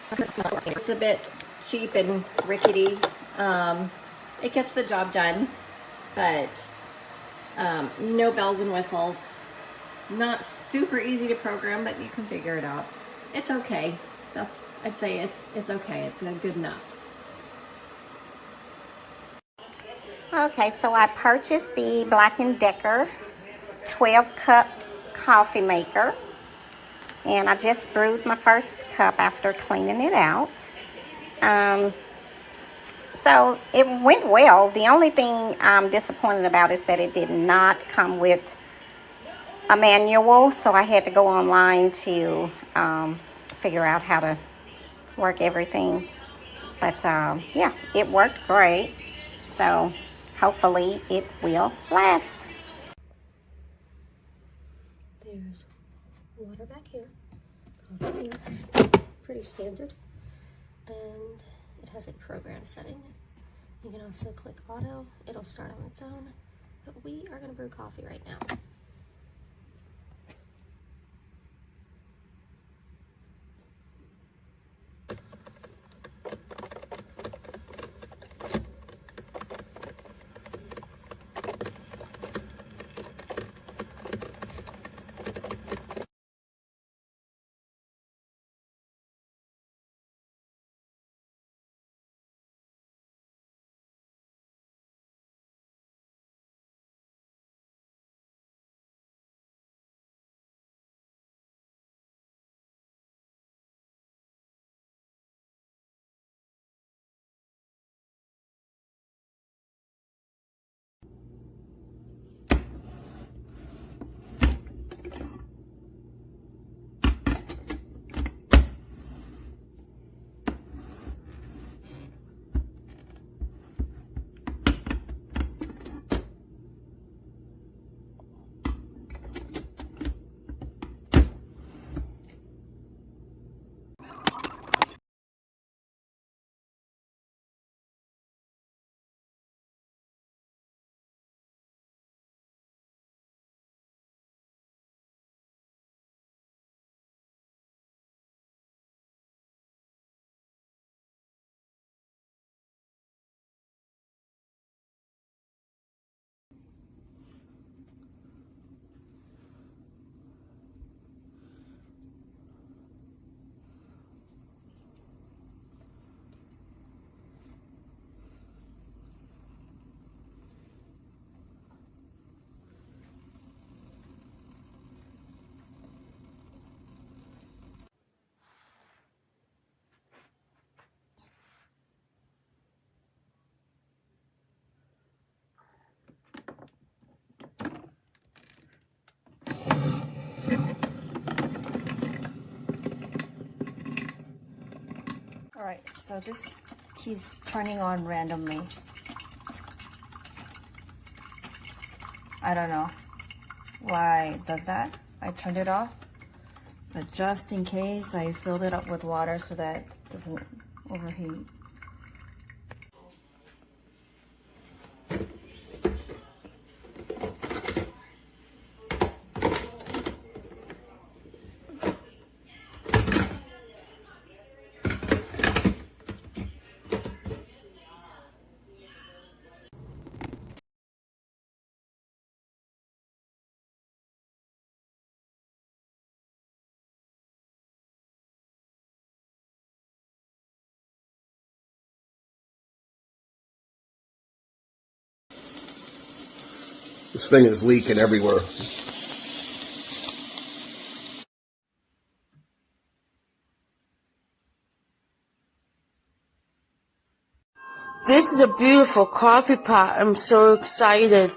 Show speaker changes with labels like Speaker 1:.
Speaker 1: It's a bit cheap and rickety. It gets the job done, but no bells and whistles. Not super easy to program, but you can figure it out. It's okay. I'd say it's okay. It's good enough.
Speaker 2: Okay, so I purchased the BLACK+DECKER 12-cup coffee maker. And I just brewed my first cup after cleaning it out. So it went well. The only thing I'm disappointed about is that it did not come with a manual. So I had to go online to figure out how to work everything. But yeah, it worked great. So hopefully it will last.
Speaker 1: There's water back here, coffee here, pretty standard, and it has a program setting. You can also click auto, it'll start on its own, but we are going to brew coffee right now.
Speaker 3: Alright, so this keeps turning on randomly. I don't know why it does that. I turned it off, but just in case, I filled it up with water so that it doesn't overheat.
Speaker 4: This thing is leaking everywhere.
Speaker 5: This is a beautiful coffee pot. I'm so excited.